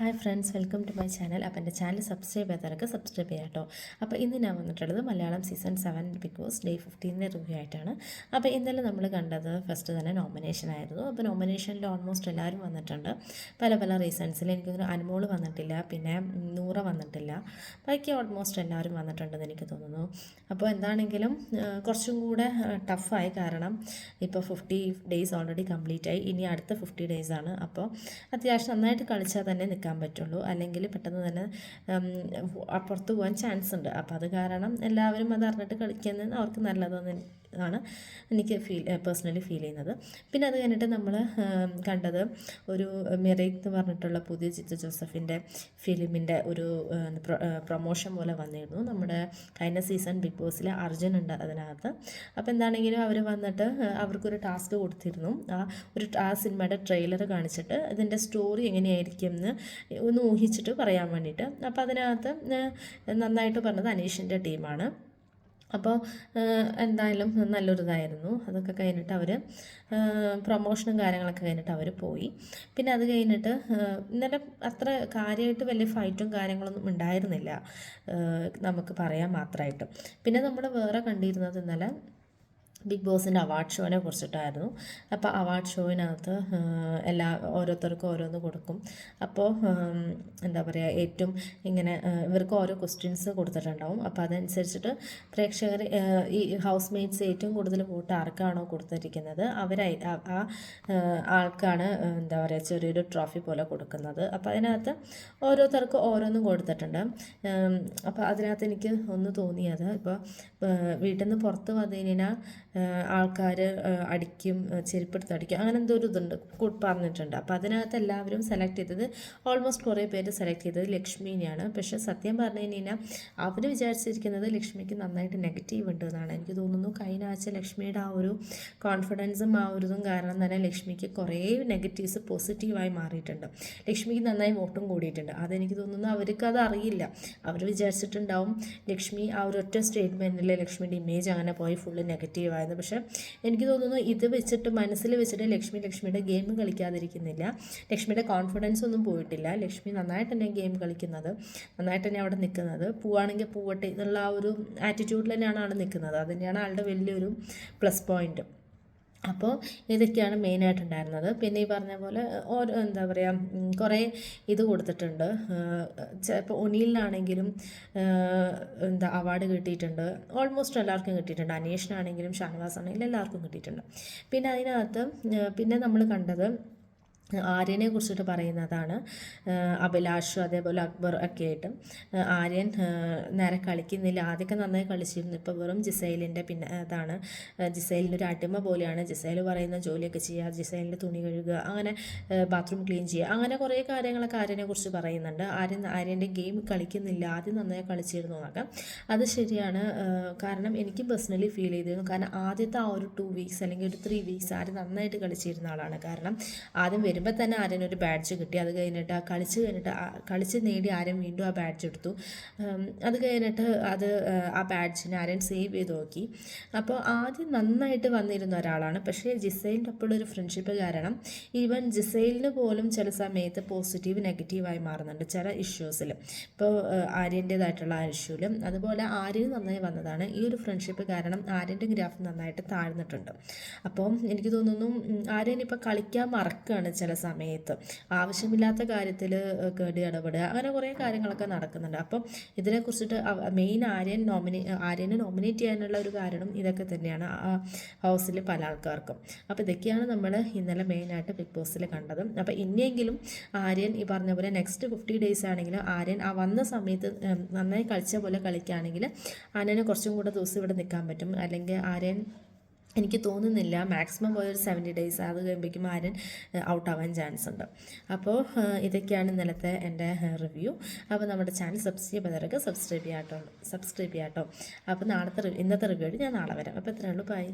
Hi friends, welcome to my channel. അപ്പോൾ എൻ്റെ channel subscribe ചെയ്യാത്തവരൊക്കെ subscribe ചെയ്യാം കേട്ടോ. അപ്പോൾ ഇന്ന് ഞാൻ വന്നിട്ടുള്ളത് Malayalam season 7 Bigg Boss day 15 review ആയിട്ടാണ്. അപ്പോൾ ഇന്നലെ നമ്മൾ കണ്ടത് ഫസ്റ്റ് തന്നെ നോമിനേഷൻ ആയിരുന്നു. അപ്പോൾ നോമിനേഷനിൽ ഓൾമോസ്റ്റ് എല്ലാവരും വന്നിട്ടുണ്ട്. പല പല റീസൺസിൽ എനിക്കൊരു അനുമോള് വന്നിട്ടില്ല, പിന്നെ നൂറ വന്നിട്ടില്ല, ബാക്കി ഓൾമോസ്റ്റ് എല്ലാവരും വന്നിട്ടുണ്ടെന്ന് എനിക്ക് തോന്നുന്നു. അപ്പോൾ എന്താണെങ്കിലും കുറച്ചും കൂടെ ടഫായി, കാരണം ഇപ്പോൾ 50 ഡേയ്സ് ഓൾറെഡി കംപ്ലീറ്റ് ആയി. ഇനി അടുത്ത 50 ഡേയ്സ് ആണ്. അപ്പോൾ അത്യാവശ്യം നന്നായിട്ട് കളിച്ചാൽ തന്നെ നിൽക്കാൻ പറ്റുള്ളൂ, അല്ലെങ്കിൽ പെട്ടെന്ന് തന്നെ പുറത്ത് പോകാൻ ചാൻസ് ഉണ്ട്. അപ്പോൾ അത് കാരണം എല്ലാവരും അത് അറിഞ്ഞിട്ട് കളിക്കുന്നത് അവർക്ക് നല്ലതെന്ന് ആണ് എനിക്ക് പേഴ്സണലി ഫീൽ ചെയ്യുന്നത്. പിന്നെ അത് കഴിഞ്ഞിട്ട് നമ്മൾ കണ്ടത് ഒരു മിറേക്ക് എന്ന് പറഞ്ഞിട്ടുള്ള പുതിയ ജിത്തു ജോസഫിൻ്റെ ഫിലിമിൻ്റെ ഒരു പ്രൊമോഷൻ പോലെ വന്നിരുന്നു. നമ്മുടെ കഴിഞ്ഞ സീസൺ ബിഗ് ബോസിലെ അർജുൻ ഉണ്ട് അതിനകത്ത്. അപ്പോൾ എന്താണെങ്കിലും അവർ വന്നിട്ട് അവർക്കൊരു ടാസ്ക് കൊടുത്തിരുന്നു. ആ സിനിമയുടെ ട്രെയിലർ കാണിച്ചിട്ട് ഇതിൻ്റെ സ്റ്റോറി എങ്ങനെയായിരിക്കും എന്ന് ഒന്ന് ഊഹിച്ചിട്ട് പറയാൻ വേണ്ടിയിട്ട്. അപ്പോൾ അതിനകത്ത് നന്നായിട്ട് പറഞ്ഞത് അനീഷിൻ്റെ ടീമാണ്. അപ്പോൾ എന്തായാലും നല്ലൊരിതായിരുന്നു. അതൊക്കെ കഴിഞ്ഞിട്ട് അവർ പ്രൊമോഷനും കാര്യങ്ങളൊക്കെ കഴിഞ്ഞിട്ട് അവർ പോയി. പിന്നെ അത് കഴിഞ്ഞിട്ട് ഇന്നലെ അത്ര കാര്യമായിട്ട് വലിയ ഫൈറ്റും കാര്യങ്ങളൊന്നും ഉണ്ടായിരുന്നില്ല നമുക്ക് പറയാൻ മാത്രമായിട്ട്. പിന്നെ നമ്മൾ വേറെ കണ്ടിരുന്നത് ഇന്നലെ ബിഗ് ബോസിൻ്റെ അവാർഡ് ഷോനെ കുറിച്ചിട്ടായിരുന്നു. അപ്പോൾ അവാർഡ് ഷോയിനകത്ത് ഓരോരുത്തർക്കും ഓരോന്ന് കൊടുക്കും. അപ്പോൾ എന്താ പറയുക, ഏറ്റവും ഇങ്ങനെ ഇവർക്ക് ഓരോ ക്വസ്റ്റ്യൻസ് കൊടുത്തിട്ടുണ്ടാവും. അപ്പോൾ അതനുസരിച്ചിട്ട് പ്രേക്ഷകർ, ഈ ഹൗസ് മേറ്റ്സ് ഏറ്റവും കൂടുതൽ വോട്ട് ആർക്കാണോ കൊടുത്തിരിക്കുന്നത് ആ ആൾക്കാണ് എന്താ പറയുക ചെറിയൊരു ട്രോഫി പോലെ കൊടുക്കുന്നത്. അപ്പോൾ അതിനകത്ത് ഓരോരുത്തർക്കും ഓരോന്നും കൊടുത്തിട്ടുണ്ട്. അപ്പോൾ അതിനകത്ത് എനിക്ക് ഒന്ന് തോന്നിയത്, ഇപ്പോൾ വീട്ടിൽ നിന്ന് പുറത്ത് വന്നു കഴിഞ്ഞാൽ ആൾക്കാർ അടിക്കും, ചെരുപ്പെടുത്ത് അടിക്കും, അങ്ങനെ എന്തോ ഒരു ഇതുണ്ട് പറഞ്ഞിട്ടുണ്ട്. അപ്പോൾ അതിനകത്ത് എല്ലാവരും സെലക്ട് ചെയ്തത്, ഓൾമോസ്റ്റ് കുറേ പേര് സെലക്ട് ചെയ്തത് ലക്ഷ്മീനെയാണ്. പക്ഷേ സത്യം പറഞ്ഞു കഴിഞ്ഞാൽ അവർ വിചാരിച്ചിരിക്കുന്നത് ലക്ഷ്മിക്ക് നന്നായിട്ട് നെഗറ്റീവ് ഉണ്ട് എന്നാണ് എനിക്ക് തോന്നുന്നു. കഴിഞ്ഞ ആഴ്ച ലക്ഷ്മിയുടെ ആ ഒരു കോൺഫിഡൻസും ആ ഒരു ഇതും കാരണം തന്നെ ലക്ഷ്മിക്ക് കുറേ നെഗറ്റീവ്സ് പോസിറ്റീവായി മാറിയിട്ടുണ്ട്. ലക്ഷ്മിക്ക് നന്നായി വോട്ടും കൂടിയിട്ടുണ്ട്. അതെനിക്ക് തോന്നുന്നു അവർക്ക് അത് അറിയില്ല. അവർ വിചാരിച്ചിട്ടുണ്ടാവും ലക്ഷ്മി ആ ഒരു ഒറ്റ സ്റ്റേറ്റ്മെൻറ്റിൽ ലക്ഷ്മിയുടെ ഇമേജ് അങ്ങനെ പോയി ഫുള്ള് നെഗറ്റീവായിരുന്നു. പക്ഷേ എനിക്ക് തോന്നുന്നു ഇത് വെച്ചിട്ട് മനസ്സിൽ വെച്ചിട്ട് ലക്ഷ്മിയുടെ ഗെയിം കളിക്കാതിരിക്കുന്നില്ല. ലക്ഷ്മിയുടെ കോൺഫിഡൻസ് ഒന്നും പോയിട്ടില്ല. ലക്ഷ്മി നന്നായിട്ട് തന്നെ ഗെയിം കളിക്കുന്നത്, നന്നായിട്ട് തന്നെ അവിടെ നിൽക്കുന്നത്. പോവുകയാണെങ്കിൽ പോവട്ടെ എന്നുള്ള ആ ഒരു ആറ്റിറ്റ്യൂഡിൽ തന്നെയാണ് ആൾ നിൽക്കുന്നത്. അതുതന്നെയാണ് ആളുടെ വലിയൊരു പ്ലസ് പോയിന്റ്. അപ്പോൾ ഇതൊക്കെയാണ് മെയിനായിട്ടുണ്ടായിരുന്നത്. പിന്നെ ഈ പറഞ്ഞ പോലെ എന്താ പറയുക, കുറേ ഇത് കൊടുത്തിട്ടുണ്ട്. ഇപ്പോൾ ഒനീലിനാണെങ്കിലും അവാർഡ് കിട്ടിയിട്ടുണ്ട്. ഓൾമോസ്റ്റ് എല്ലാവർക്കും കിട്ടിയിട്ടുണ്ട്. അനീഷിനാണെങ്കിലും ഷാനവാസ് ആണെങ്കിലും എല്ലാവർക്കും കിട്ടിയിട്ടുണ്ട്. പിന്നെ അതിനകത്ത് പിന്നെ നമ്മൾ കണ്ടത് ആര്യനെ കുറിച്ചിട്ട് പറയുന്നതാണ്. അഭിലാഷ് അതേപോലെ അക്ബർ ഒക്കെ ആയിട്ട് ആര്യൻ നേരെ കളിക്കുന്നില്ല. ആദ്യമൊക്കെ നന്നായി കളിച്ചിരുന്നു. ഇപ്പോൾ വെറും ജിസൈലിൻ്റെ പിന്നെ അതാണ്, ജിസൈലിൻ്റെ ഒരു അടിമ പോലെയാണ്. ജിസൈൽ പറയുന്ന ജോലിയൊക്കെ ചെയ്യുക, ജിസൈലിൻ്റെ തുണി കഴുകുക, അങ്ങനെ ബാത്റൂം ക്ലീൻ ചെയ്യുക, അങ്ങനെ കുറേ കാര്യങ്ങളൊക്കെ ആര്യനെ കുറിച്ച് പറയുന്നുണ്ട്. ആര്യൻ്റെ ഗെയിം കളിക്കുന്നില്ല, ആദ്യം നന്നായി കളിച്ചിരുന്നു എന്നൊക്കെ. അത് ശരിയാണ്. കാരണം എനിക്ക് പേഴ്സണലി ഫീൽ ചെയ്തിരുന്നു. കാരണം ആദ്യത്തെ ആ ഒരു 2 വീക്സ് അല്ലെങ്കിൽ ഒരു 3 വീക്സ് ആര്യൻ നന്നായിട്ട് കളിച്ചിരുന്ന ആളാണ്. കാരണം ആദ്യം വരുമ്പോൾ തന്നെ ആര്യനൊരു ബാഡ്ജ് കിട്ടി. അത് കഴിഞ്ഞിട്ട് കളിച്ച് നേടി ആര്യൻ വീണ്ടും ആ ബാഡ്ജ് എടുത്തു. അത് കഴിഞ്ഞിട്ട് ആ ബാഡ്ജിനെ ആര്യൻ സേവ് ചെയ്ത് നോക്കി. അപ്പോൾ ആദ്യം നന്നായിട്ട് വന്നിരുന്ന ഒരാളാണ്. പക്ഷേ ജിസൈലിൻ്റെ ഒപ്പമുള്ളൊരു ഫ്രണ്ട്ഷിപ്പ് കാരണം ഈവൻ ജിസൈലിന് പോലും ചില സമയത്ത് പോസിറ്റീവ് നെഗറ്റീവായി മാറുന്നുണ്ട് ചില ഇഷ്യൂസിൽ. ഇപ്പോൾ ആര്യൻ്റേതായിട്ടുള്ള ആ ഇഷ്യൂലും അതുപോലെ ആര്യന് നന്നായി വന്നതാണ്. ഈ ഒരു ഫ്രണ്ട്ഷിപ്പ് കാരണം ആര്യൻ്റെ ഗ്രാഫ് നന്നായിട്ട് താഴ്ന്നിട്ടുണ്ട്. അപ്പോൾ എനിക്ക് തോന്നുന്നു ആര്യൻ ഇപ്പോൾ കളിക്കാൻ മറക്കുകയാണ് ചില സമയത്ത്. ആവശ്യമില്ലാത്ത കാര്യത്തിൽ കേടി ഇടപെടുക, അങ്ങനെ കുറേ കാര്യങ്ങളൊക്കെ നടക്കുന്നുണ്ട്. അപ്പം ഇതിനെക്കുറിച്ചിട്ട് മെയിൻ ആര്യനെ നോമിനേറ്റ് ചെയ്യാനുള്ള ഒരു കാരണം ഇതൊക്കെ തന്നെയാണ് ആ ഹൗസിൽ പല ആൾക്കാർക്കും. അപ്പോൾ ഇതൊക്കെയാണ് നമ്മൾ ഇന്നലെ മെയിനായിട്ട് ബിഗ് ബോസിൽ കണ്ടത്. അപ്പോൾ ഇനിയെങ്കിലും ആര്യൻ ഈ പറഞ്ഞ പോലെ നെക്സ്റ്റ് 50 ഡേയ്സ് ആണെങ്കിലും ആര്യൻ ആ വന്ന സമയത്ത് നന്നായി കളിച്ച പോലെ കളിക്കുകയാണെങ്കിൽ ആര്യന് കുറച്ചും കൂടെ ദിവസം ഇവിടെ നിൽക്കാൻ പറ്റും. അല്ലെങ്കിൽ ആര്യൻ എനിക്ക് തോന്നുന്നില്ല, മാക്സിമം പോയൊരു 70 ഡേയ്സ് അത് കഴിയുമ്പോഴേക്കും ആര്യൻ ഔട്ടാവാൻ ചാൻസ് ഉണ്ട്. അപ്പോൾ ഇതൊക്കെയാണ് ഇന്നലത്തെ എൻ്റെ റിവ്യൂ. അപ്പോൾ നമ്മുടെ ചാനൽ സബ്സ്ക്രൈബ് ചെയ്തവരൊക്കെ സബ്സ്ക്രൈബ് ചെയ്യാട്ടോ. അപ്പോൾ ഇന്നത്തെ റിവ്യൂ ആയിട്ട് ഞാൻ നാളെ വരാം. അപ്പോൾ ഇത്രയേ ഉള്ളൂ. ബൈ.